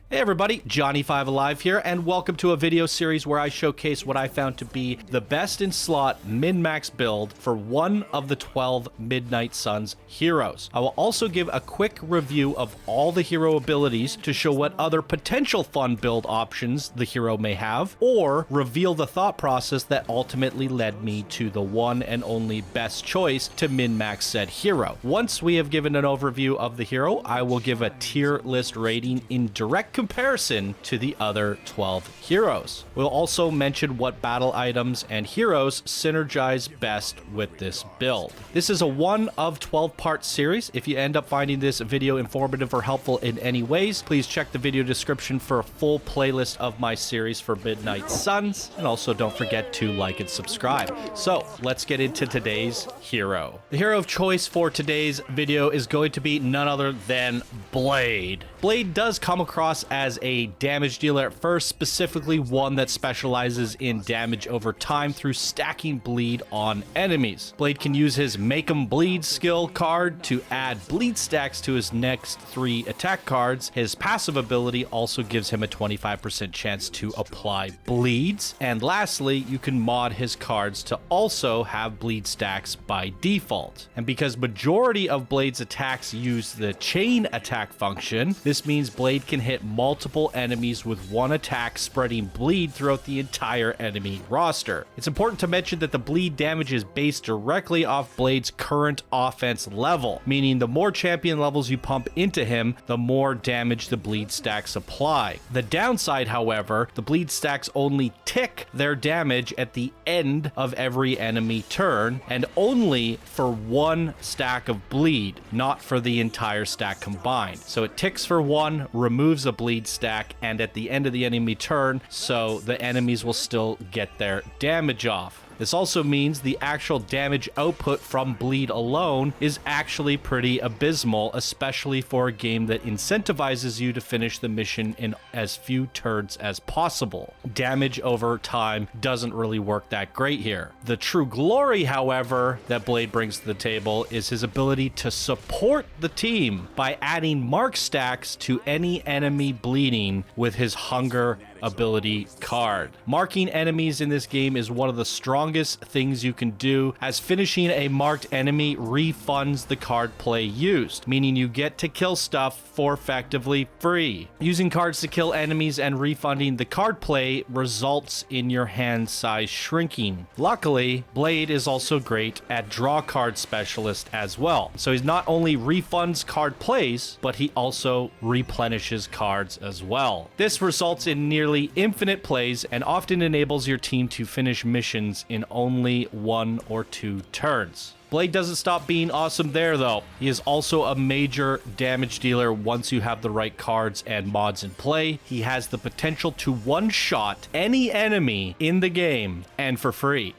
Hey everybody, Johnny5 Alive here, and welcome to a video series where I showcase what I found to be the best in slot min-max build for one of the 12 Midnight Suns heroes. I will also give a quick review of all the hero abilities to show what other potential fun build options the hero may have, or reveal the thought process that ultimately led me to the one and only best choice to min-max said hero. Once we have given an overview of the hero, I will give a tier list rating in direct comparison to the other 12 heroes. We'll also mention what battle items and heroes synergize best with this build. This is a 1 of 12 part series. If you end up finding this video informative or helpful in any ways, please check the video description for a full playlist of my series for Midnight Suns, and also don't forget to like and subscribe. So let's get into today's hero. The hero of choice for today's video is going to be none other than Blade. Blade does come across as a damage dealer at first, specifically one that specializes in damage over time through stacking bleed on enemies. Blade can use his Make 'em Bleed skill card to add bleed stacks to his next 3 attack cards. His passive ability also gives him a 25% chance to apply bleeds. And lastly, you can mod his cards to also have bleed stacks by default. And because majority of Blade's attacks use the chain attack function, this means Blade can hit multiple enemies with one attack, spreading bleed throughout the entire enemy roster. It's important to mention that the bleed damage is based directly off Blade's current offense level, meaning the more champion levels you pump into him, the more damage the bleed stacks apply. The downside, however, the bleed stacks only tick their damage at the end of every enemy turn, and only for one stack of bleed, not for the entire stack combined. So it ticks for one, removes a bleed stack, and at the end of the enemy turn, so the enemies will still get their damage off. This also means the actual damage output from bleed alone is actually pretty abysmal, especially for a game that incentivizes you to finish the mission in as few turns as possible. Damage over time doesn't really work that great here. The true glory, however, that Blade brings to the table is his ability to support the team by adding mark stacks to any enemy bleeding with his Hunger ability card. Marking enemies in this game is one of the strongest things you can do, as finishing a marked enemy refunds the card play used, meaning you get to kill stuff for effectively free. Using cards to kill enemies and refunding the card play results in your hand size shrinking. Luckily, Blade is also great at draw card specialist as well. So he's not only refunds card plays, but he also replenishes cards as well. This results in nearly infinite plays and often enables your team to finish missions in only 1 or 2 turns. Blade doesn't stop being awesome there though. He is also a major damage dealer once you have the right cards and mods in play. He has the potential to one-shot any enemy in the game, and for free.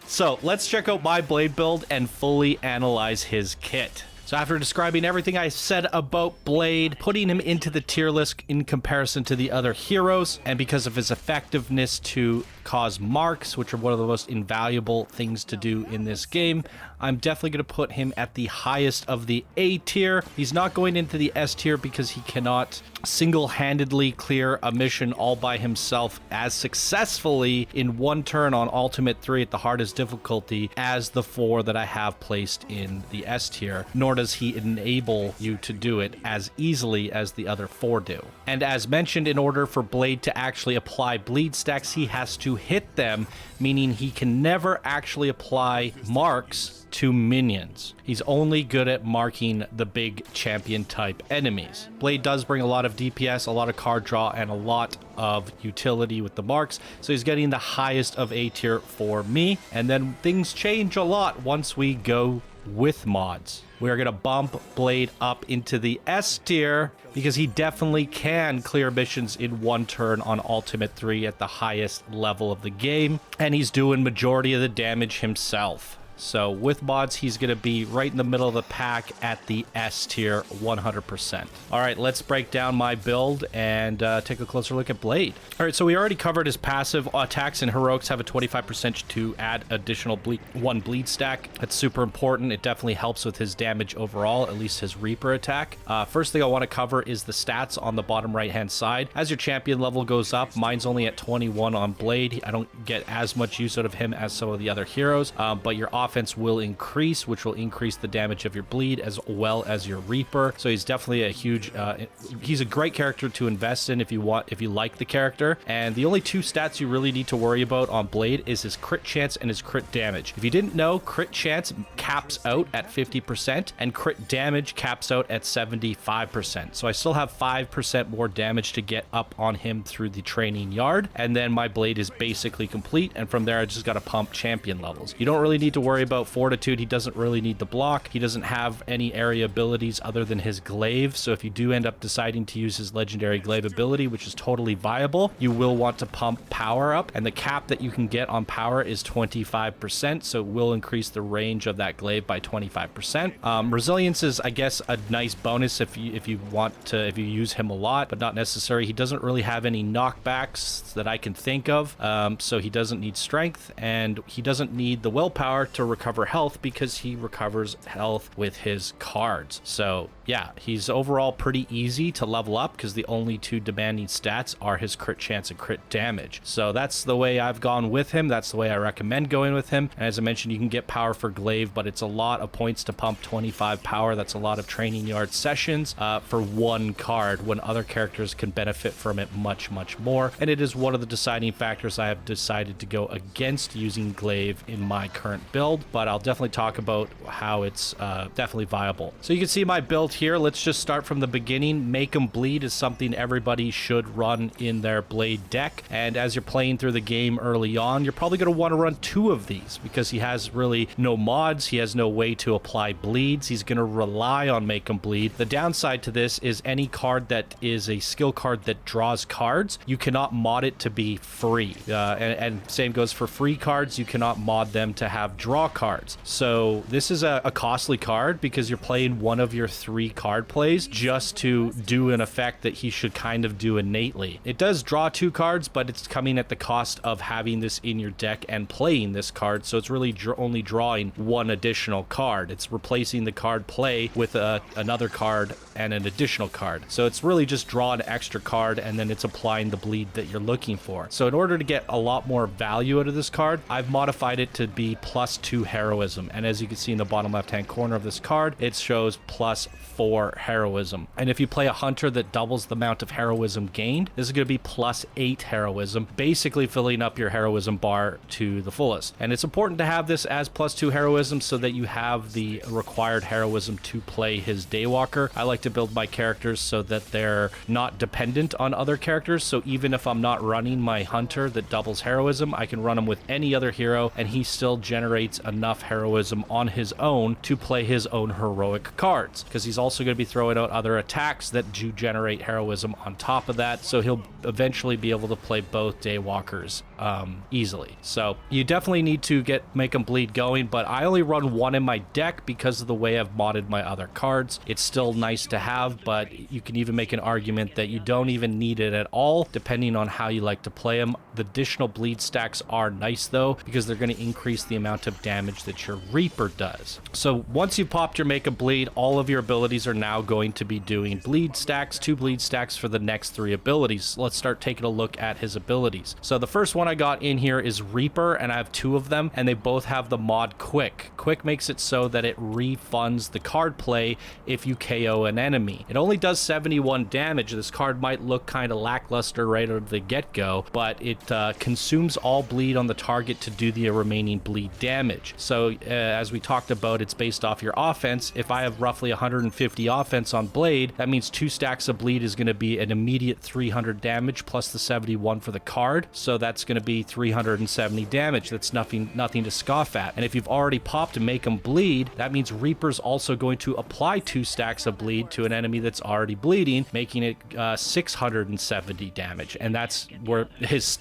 So let's check out my Blade build and fully analyze his kit. So after describing everything I said about Blade, putting him into the tier list in comparison to the other heroes, and because of his effectiveness to cause marks, which are one of the most invaluable things to do in this game, I'm definitely going to put him at the highest of the A tier. He's not going into the S tier because he cannot single-handedly clear a mission all by himself as successfully in one turn on Ultimate 3 at the hardest difficulty as the 4 that I have placed in the S tier, nor does he enable you to do it as easily as the other 4 do. And as mentioned, in order for Blade to actually apply bleed stacks, he has to hit them, meaning he can never actually apply marks to minions. He's only good at marking the big champion type enemies. Blade does bring a lot of DPS, a lot of card draw, and a lot of utility with the marks, so he's getting the highest of A tier for me. And then things change a lot once we go with mods. We're going to bump Blade up into the S tier because he definitely can clear missions in one turn on Ultimate 3 at the highest level of the game, and he's doing majority of the damage himself. So with mods, he's going to be right in the middle of the pack at the S tier 100%. All right, let's break down my build and take a closer look at Blade. All right, so we already covered his passive. Attacks and heroics have a 25% to add additional one bleed stack. That's super important. It definitely helps with his damage overall, at least his Reaper attack. First thing I want to cover is the stats on the bottom right-hand side. As your champion level goes up, mine's only at 21 on Blade. I don't get as much use out of him as some of the other heroes, but your offense will increase, which will increase the damage of your bleed as well as your Reaper. So he's definitely a huge, he's a great character to invest in if you like the character. And the only two stats you really need to worry about on Blade is his crit chance and his crit damage. If you didn't know, crit chance caps out at 50% and crit damage caps out at 75%. So I still have 5% more damage to get up on him through the training yard. And then my Blade is basically complete. And from there, I just got to pump champion levels. You don't really need to worry about fortitude. He doesn't really need the block. He doesn't have any area abilities other than his glaive. So if you do end up deciding to use his legendary glaive ability, which is totally viable, you will want to pump power up. And the cap that you can get on power is 25%. So it will increase the range of that glaive by 25%. Resilience is, I guess, a nice bonus if you use him a lot, but not necessary. He doesn't really have any knockbacks that I can think of. So he doesn't need strength, and he doesn't need the willpower to recover health because he recovers health with his cards. So yeah, he's overall pretty easy to level up because the only two demanding stats are his crit chance and crit damage. So that's the way I've gone with him. That's the way I recommend going with him. And as I mentioned, you can get power for glaive, but it's a lot of points to pump 25 power. That's a lot of training yard sessions for one card when other characters can benefit from it much, much more. And it is one of the deciding factors I have decided to go against using glaive in my current build, but I'll definitely talk about how it's definitely viable. So you can see my build here. Let's just start from the beginning. Make him bleed is something everybody should run in their Blade deck. And as you're playing through the game early on, you're probably going to want to run two of these because he has really no mods. He has no way to apply bleeds. He's going to rely on make him bleed. The downside to this is any card that is a skill card that draws cards, you cannot mod it to be free. And same goes for free cards. You cannot mod them to have draw cards. So this is a costly card because you're playing one of your three card plays just to do an effect that he should kind of do innately. It does draw two cards, but it's coming at the cost of having this in your deck and playing this card. So it's really only drawing one additional card. It's replacing the card play with another card and an additional card. So it's really just draw an extra card and then it's applying the bleed that you're looking for. So in order to get a lot more value out of this card, I've modified it to be +2 heroism. And as you can see in the bottom left-hand corner of this card, it shows +4 heroism. And if you play a hunter that doubles the amount of heroism gained, this is going to be +8 heroism, basically filling up your heroism bar to the fullest. And it's important to have this as +2 heroism so that you have the required heroism to play his Daywalker. I like to build my characters so that they're not dependent on other characters. So even if I'm not running my hunter that doubles heroism, I can run him with any other hero and he still generates enough heroism on his own to play his own heroic cards, because he's also going to be throwing out other attacks that do generate heroism on top of that. So he'll eventually be able to play both Daywalkers easily. So you definitely need to make him bleed going, but I only run one in my deck because of the way I've modded my other cards. It's still nice to have, but you can even make an argument that you don't even need it at all, depending on how you like to play him. The additional bleed stacks are nice though, because they're going to increase the amount of damage that your Reaper does. So once you've popped your make a bleed, all of your abilities are now going to be doing bleed stacks, 2 bleed stacks for the next 3 abilities. Let's start taking a look at his abilities. So the first one I got in here is Reaper, and I have 2 of them, and they both have the mod Quick. Quick makes it so that it refunds the card play if you KO an enemy. It only does 71 damage. This card might look kind of lackluster right out of the get-go, but it consumes all bleed on the target to do the remaining bleed damage. So as we talked about, it's based off your offense. If I have roughly 150 offense on Blade, that means 2 stacks of bleed is going to be an immediate 300 damage plus the 71 for the card. So that's going to be 370 damage. That's nothing to scoff at. And if you've already popped and make them bleed, that means Reaper's also going to apply 2 stacks of bleed to an enemy that's already bleeding, making it 670 damage. And that's where his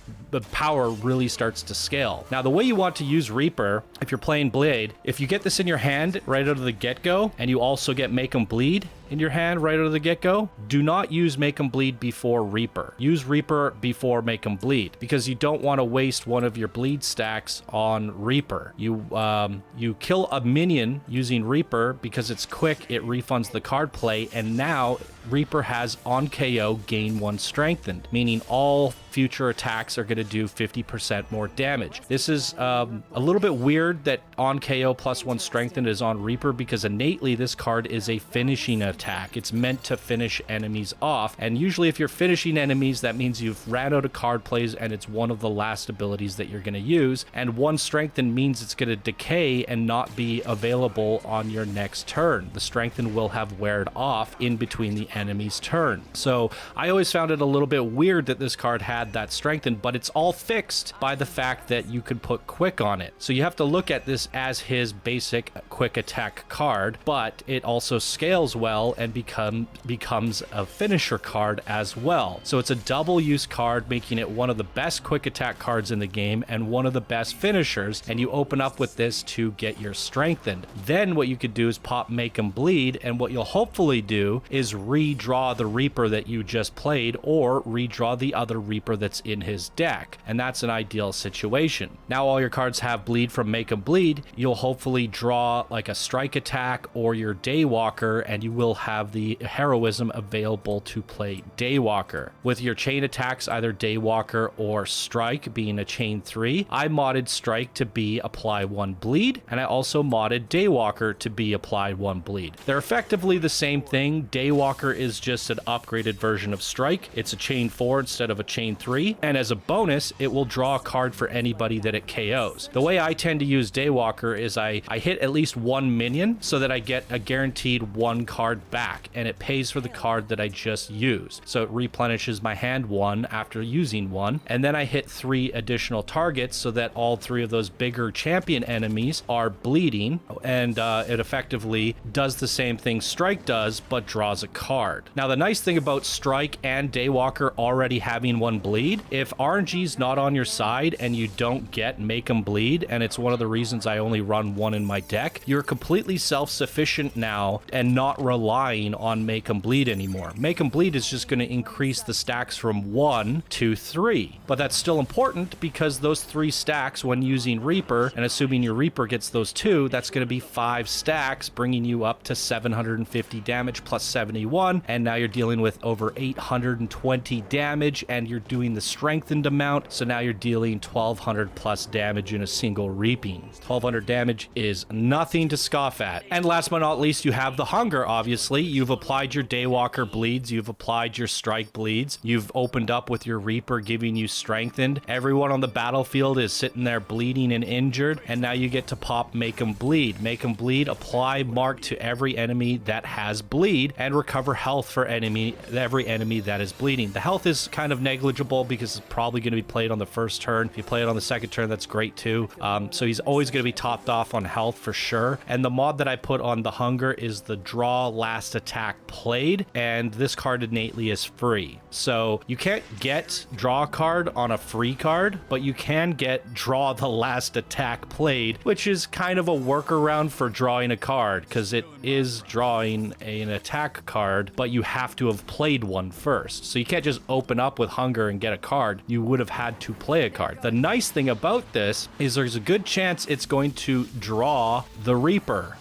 power really starts to scale. Now, the way you want to use Reaper, if you're playing Blade, if you get this in your hand right out of the get-go, and you also get Make 'em Bleed in your hand right out of the get-go, do not use Make 'em Bleed before Reaper. Use Reaper before Make 'em Bleed, because you don't want to waste one of your bleed stacks on Reaper. You kill a minion using Reaper because it's quick, it refunds the card play, and now Reaper has on KO gain 1 strengthened, meaning all future attacks are going to do 50% more damage. This is a little bit weird that on KO +1 strengthened is on Reaper, because innately this card is a finishing attack. It's meant to finish enemies off, and usually if you're finishing enemies, that means you've ran out of card plays and it's one of the last abilities that you're going to use, and 1 strengthen means it's going to decay and not be available on your next turn. The strengthen will have weared off in between the enemy's turn. So I always found it a little bit weird that this card had that strengthen, but it's all fixed by the fact that you could put quick on it. So you have to look at this as his basic quick attack card, but it also scales well and becomes a finisher card as well. So it's a double use card, making it one of the best quick attack cards in the game and one of the best finishers, and you open up with this to get your strengthened. Then what you could do is pop Make 'em Bleed, and what you'll hopefully do is redraw the Reaper that you just played, or redraw the other Reaper that's in his deck, and that's an ideal situation. Now all your cards have bleed from Make 'em Bleed. You'll hopefully draw like a strike attack or your Daywalker, and you will have the heroism available to play Daywalker. With your chain attacks, either Daywalker or Strike being a chain 3, I modded Strike to be apply 1 bleed, and I also modded Daywalker to be apply 1 bleed. They're effectively the same thing. Daywalker is just an upgraded version of Strike. It's a chain 4 instead of a chain 3, and as a bonus, it will draw a card for anybody that it KOs. The way I tend to use Daywalker is I hit at least 1 minion so that I get a guaranteed 1 card back, and it pays for the card that I just used. So it replenishes my hand 1 after using 1, and then I hit 3 additional targets so that all 3 of those bigger champion enemies are bleeding, and it effectively does the same thing Strike does, but draws a card. Now the nice thing about Strike and Daywalker already having 1 bleed, if RNG's not on your side and you don't get Make 'em Bleed, and it's one of the reasons I only run 1 in my deck, you're completely self-sufficient now and not relying on Make 'em Bleed anymore. Make 'em Bleed is just going to increase the stacks from 1 to 3, but that's still important because those 3 stacks when using Reaper, and assuming your Reaper gets those 2, that's going to be 5 stacks, bringing you up to 750 damage plus 71, and now you're dealing with over 820 damage, and you're doing the strengthened amount, so now you're dealing 1200 plus damage in a single reaping. 1200 damage is nothing to scoff at. And last but not least, you have the hunger. Obviously, you've applied your Daywalker bleeds, you've applied your Strike bleeds, you've opened up with your Reaper giving you strengthened. Everyone on the battlefield is sitting there bleeding and injured, and now you get to pop Make 'em Bleed. Make 'em Bleed, apply mark to every enemy that has bleed, and recover health for every enemy that is bleeding. The health is kind of negligible because it's probably going to be played on the first turn. If you play it on the second turn, that's great too. So he's always going to be topped off on health for sure. And the mod that I put on the hunger is the draw last attack played, and this card innately is free. So you can't get draw a card on a free card, but you can get draw the last attack played, which is kind of a workaround for drawing a card, because it is drawing an attack card, but you have to have played one first. So you can't just open up with hunger and get a card. You would have had to play a card. The nice thing about this is there's a good chance it's going to draw the Reaper.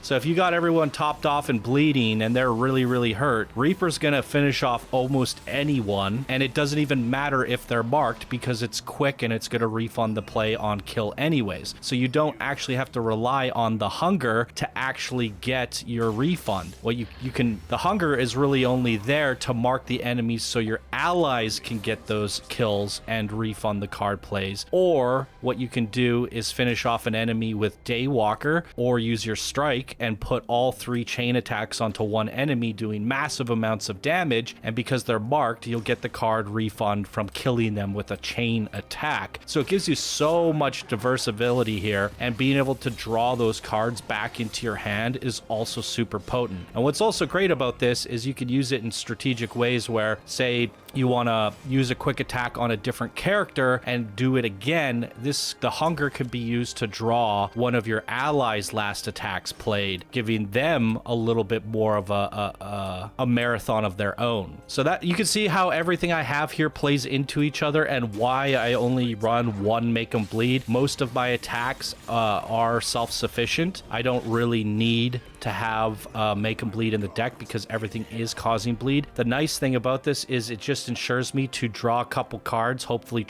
So if you got everyone topped off and bleeding and they're really, really hurt, Reaper's gonna finish off almost anyone, and it doesn't even matter if they're marked because it's quick and it's gonna refund the play on kill anyways. So you don't actually have to rely on the hunger to actually get your refund. What you can, the hunger is really only there to mark the enemies so your allies can get those kills and refund the card plays. Or what you can do is finish off an enemy with Daywalker, or use your strike and put all 3 chain attacks onto one enemy doing massive amounts of damage, and because they're marked, you'll get the card refund from killing them with a chain attack. So it gives you so much diversability here, and being able to draw those cards back into your hand is also super potent. And what's also great about this is you could use it in strategic ways where, say, you want to use a quick attack on a different character and do it again, the hunger could be used to draw one of your allies' last attacks played, giving them a little bit more of a marathon of their own. So that you can see how everything I have here plays into each other and why I only run one Make 'em Bleed. Most of my attacks are self-sufficient. I don't really need to have Make 'em Bleed in the deck because everything is causing bleed. The nice thing about this is it just ensures me to draw a couple cards, hopefully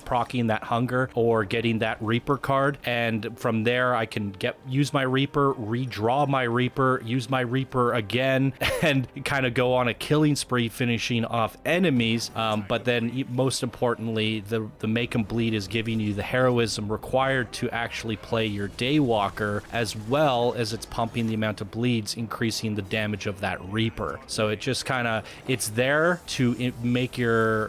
procking that hunger or getting that Reaper card, and from there I can use my Reaper, redraw my Reaper, use my Reaper again, and kind of go on a killing spree finishing off enemies. But then most importantly, the Make 'em Bleed is giving you the heroism required to actually play your Daywalker, as well as it's pumping the amount of bleeds, increasing the damage of that Reaper. So it just kind of, it's there to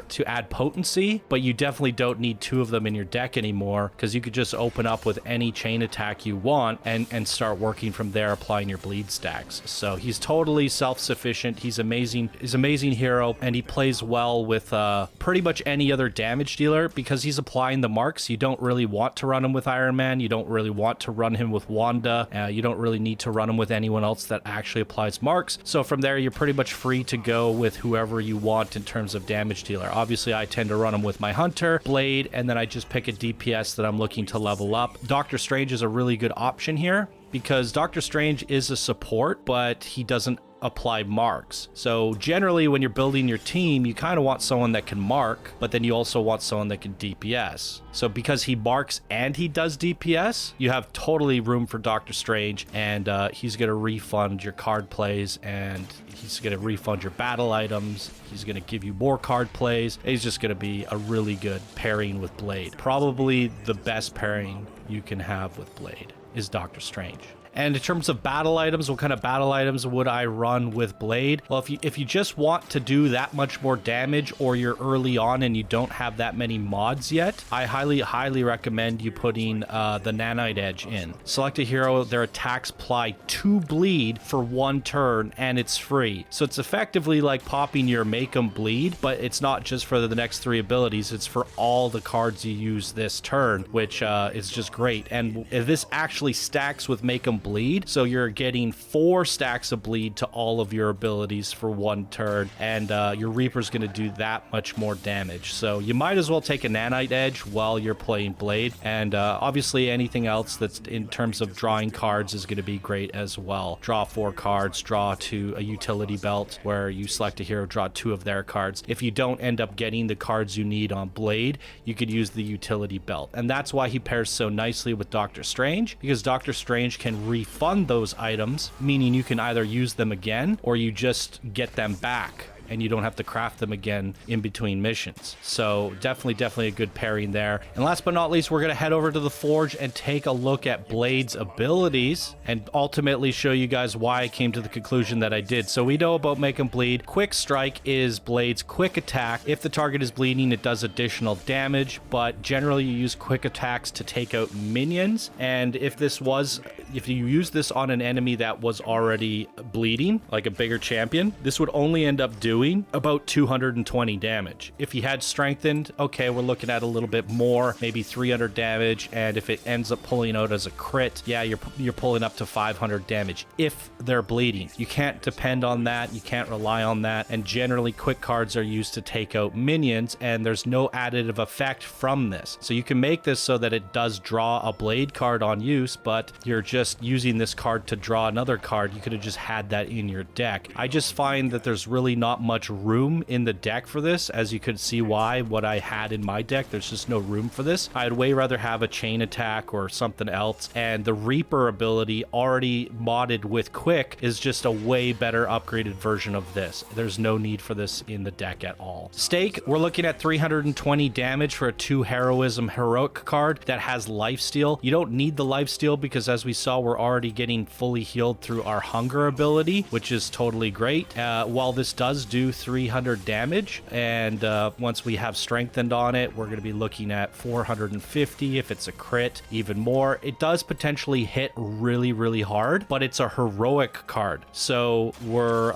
to add potency, but you definitely don't need two of them in your deck anymore, because you could just open up with any chain attack you want and start working from there, applying your bleed stacks. So he's totally self-sufficient. He's amazing. He's an amazing hero, and he plays well with pretty much any other damage dealer because he's applying the marks. You don't really want to run him with Iron Man. You don't really want to run him with Wanda. You don't really need to run him with anyone else that actually applies marks. So from there, you're pretty much free to go with whoever you want in terms of damage dealer. Obviously, I tend to run him with my Hunter, Blade, and then I just pick a DPS that I'm looking to level up. Doctor Strange is a really good option here because Doctor Strange is a support, but he doesn't apply marks. So generally when you're building your team, you kind of want someone that can mark, but then you also want someone that can DPS. So because he marks and he does DPS, you have totally room for Doctor Strange, and he's going to refund your card plays, and he's going to refund your battle items. He's going to give you more card plays. He's just going to be a really good pairing with Blade. Probably the best pairing you can have with Blade is Doctor Strange. And in terms of battle items, what kind of battle items would I run with Blade? Well, if you just want to do that much more damage, or you're early on and you don't have that many mods yet, I highly recommend you putting the Nanite Edge in. Select a hero, their attacks apply 2 bleed for 1 turn, and it's free. So it's effectively like popping your Make 'em Bleed, but it's not just for the next 3 abilities, it's for all the cards you use this turn, which is just great. And this actually stacks with Make 'em Bleed, so you're getting 4 stacks of bleed to all of your abilities for 1 turn, and your Reaper's going to do that much more damage. So you might as well take a Nanite Edge while you're playing Blade, and obviously anything else that's in terms of drawing cards is going to be great as well. Draw 4 cards, draw to a utility belt where you select a hero, draw 2 of their cards. If you don't end up getting the cards you need on Blade, you could use the utility belt, and that's why he pairs so nicely with Doctor Strange, because Doctor Strange can refund those items, meaning you can either use them again or you just get them back and you don't have to craft them again in between missions. So definitely a good pairing there. And last but not least, we're going to head over to the Forge and take a look at Blade's abilities and ultimately show you guys why I came to the conclusion that I did. So we know about Make 'em Bleed. Quick Strike is Blade's quick attack. If the target is bleeding, it does additional damage, but generally you use quick attacks to take out minions. And if you use this on an enemy that was already bleeding, like a bigger champion, this would only end up doing about 220 damage. If he had strengthened, okay, we're looking at a little bit more, maybe 300 damage, and if it ends up pulling out as a crit, yeah, you're pulling up to 500 damage if they're bleeding. You can't depend on that, you can't rely on that, and generally quick cards are used to take out minions, and there's no additive effect from this. So you can make this so that it does draw a Blade card on use, but you're just using this card to draw another card. You could have just had that in your deck. I just find that there's really not much room in the deck for this, as you could see why what I had in my deck, there's just no room for this. I'd way rather have a chain attack or something else, and the Reaper ability already modded with quick is just a way better upgraded version of this. There's no need for this in the deck at all. Stake, we're looking at 320 damage for a 2 heroism heroic card that has lifesteal. You don't need the lifesteal because, as we saw saw, we're already getting fully healed through our hunger ability, which is totally great. While this does do 300 damage, and once we have strengthened on it, we're going to be looking at 450 if it's a crit, even more. It does potentially hit really, really hard, but it's a heroic card. So we're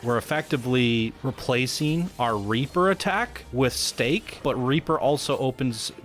effectively replacing our Reaper attack with Stake, but Reaper also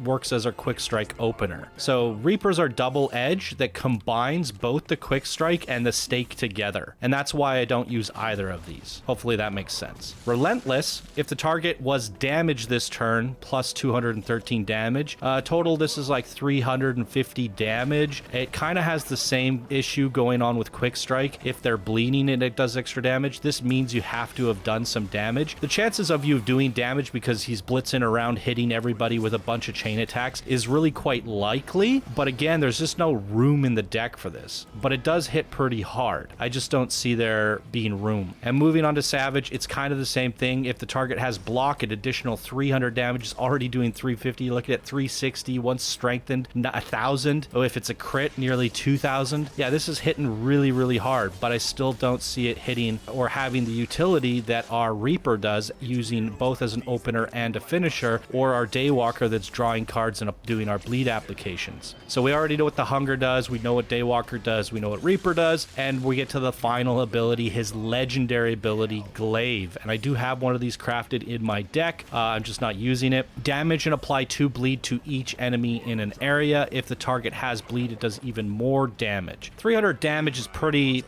works as our quick strike opener. So Reapers are double edge that combines both the quick strike and the Stake together, and that's why I don't use either of these. Hopefully that makes sense. Relentless, if the target was damaged this turn, plus 213 damage. Total, this is like 350 damage. It kind of has the same issue going on with quick strike. If they're bleeding and it does extra damage, this means you have to have done some damage. The chances of you doing damage because he's blitzing around hitting everybody with a bunch of chain attacks is really quite likely, but again, there's just no room in the deck for this. But it does hit pretty hard. I just don't see there being room. And moving on to Savage, it's kind of the same thing. If the target has block, an additional 300 damage is already doing 350. Look at 360. Once strengthened, 1,000. Oh, if it's a crit, nearly 2,000. Yeah, this is hitting really, really hard, but I still don't see it hitting or having the utility that our Reaper does, using both as an opener and a finisher, or our Daywalker that's drawing cards and doing our bleed applications. So we already know what the Hunger does, we know what Daywalker does, we know what Reaper does, and we get to the final ability, his legendary ability, Glaive. And I do have one of these crafted in my deck. I'm just not using it. Damage and apply 2 bleed to each enemy in an area. If the target has bleed, it does even more damage. 300 damage is pretty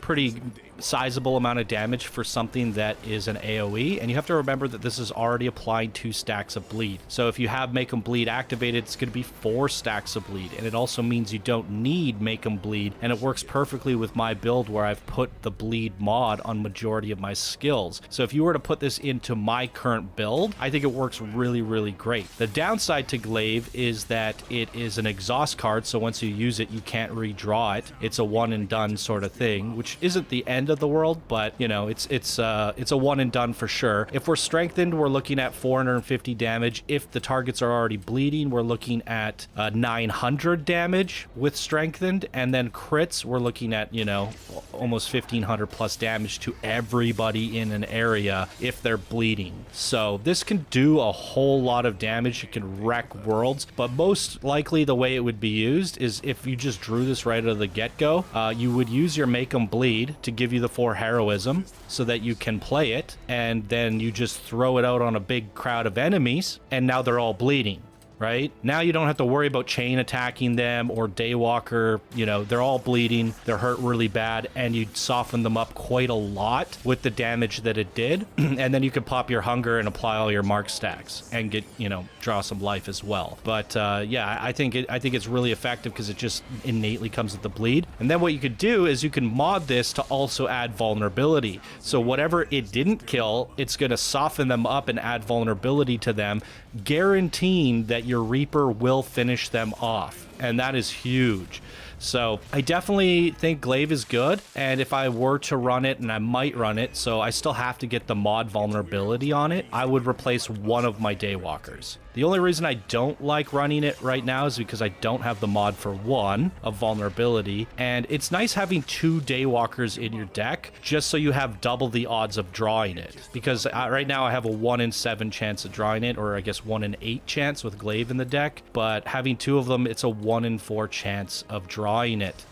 sizable amount of damage for something that is an AoE, and you have to remember that this is already applying 2 stacks of bleed. So if you have Make 'em Bleed activated, it's going to be 4 stacks of bleed, and it also means you don't need Make 'em Bleed, and it works perfectly with my build where I've put the bleed mod on majority of my skills. So if you were to put this into my current build, I think it works really, really great. The downside to Glaive is that it is an exhaust card, so once you use it, you can't redraw it. It's a one and done sort of thing, which isn't the end of the world, but you know, it's a one and done for sure. If we're strengthened, we're looking at 450 damage. If the targets are already bleeding, we're looking at 900 damage with strengthened, and then crits, we're looking at, you know, almost 1500 plus damage to everybody in an area if they're bleeding. So this can do a whole lot of damage. It can wreck worlds, but most likely the way it would be used is if you just drew this right out of the get-go, you would use your Make 'em Bleed to give you the 4 heroism so that you can play it, and then you just throw it out on a big crowd of enemies, and now they're all bleeding. Right? Now you don't have to worry about chain attacking them or Daywalker. You know, they're all bleeding, they're hurt really bad, and you soften them up quite a lot with the damage that it did. And then you can pop your Hunger and apply all your mark stacks and get, you know, draw some life as well. But yeah, I think it's really effective because it just innately comes with the bleed. And then what you could do is you can mod this to also add vulnerability. So whatever it didn't kill, it's going to soften them up and add vulnerability to them, guaranteeing that your Reaper will finish them off. And that is huge. So I definitely think Glaive is good, and if I were to run it, and I might run it, so I still have to get the mod vulnerability on it, I would replace one of my Daywalkers. The only reason I don't like running it right now is because I don't have the mod for 1 of vulnerability, and it's nice having 2 Daywalkers in your deck just so you have double the odds of drawing it, because right now I have a 1 in 7 chance of drawing it, or I guess 1 in 8 chance with Glaive in the deck, but having 2 of them, it's a 1 in 4 chance of drawing it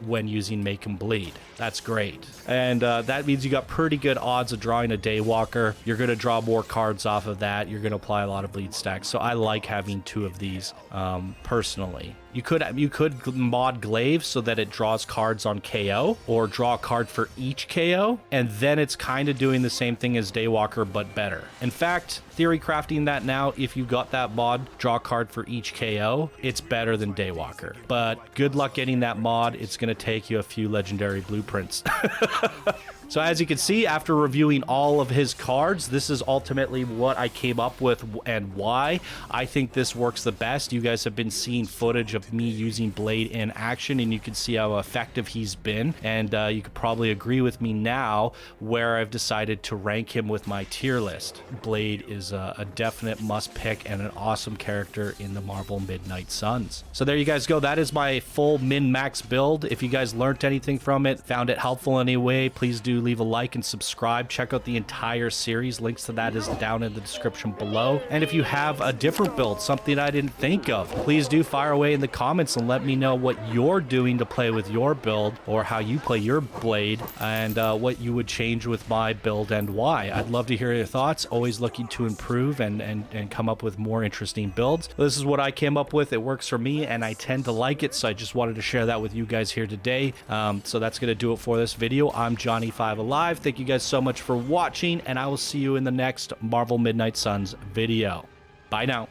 when using Make 'em Bleed. That's great. And that means you got pretty good odds of drawing a Daywalker. You're going to draw more cards off of that. You're going to apply a lot of bleed stacks. So I like having 2 of these personally. You could mod Glaive so that it draws cards on KO, or draw a card for each KO, and then it's kind of doing the same thing as Daywalker, but better. In fact, theory crafting that now, if you got that mod, draw a card for each KO, it's better than Daywalker. But good luck getting that mod. It's going to take you a few legendary blueprints. So as you can see, after reviewing all of his cards, this is ultimately what I came up with and why I think this works the best. You guys have been seeing footage of me using Blade in action, and you can see how effective he's been. And you could probably agree with me now where I've decided to rank him with my tier list. Blade is a definite must pick and an awesome character in the Marvel Midnight Suns. So there you guys go. That is my full min-max build. If you guys learned anything from it, found it helpful in any way, please do leave a like and subscribe. Check out the entire series. Links to that is down in the description below. And if you have a different build, something I didn't think of, please do fire away in the comments and let me know what you're doing to play with your build, or how you play your Blade, and what you would change with my build and why. I'd love to hear your thoughts. Always looking to improve and come up with more interesting builds. This is what I came up with. It works for me and I tend to like it, so I just wanted to share that with you guys here today. So that's going to do it for this video. I'm Johnny5Alive. Thank you guys so much for watching, and I will see you in the next Marvel Midnight Suns video. Bye now.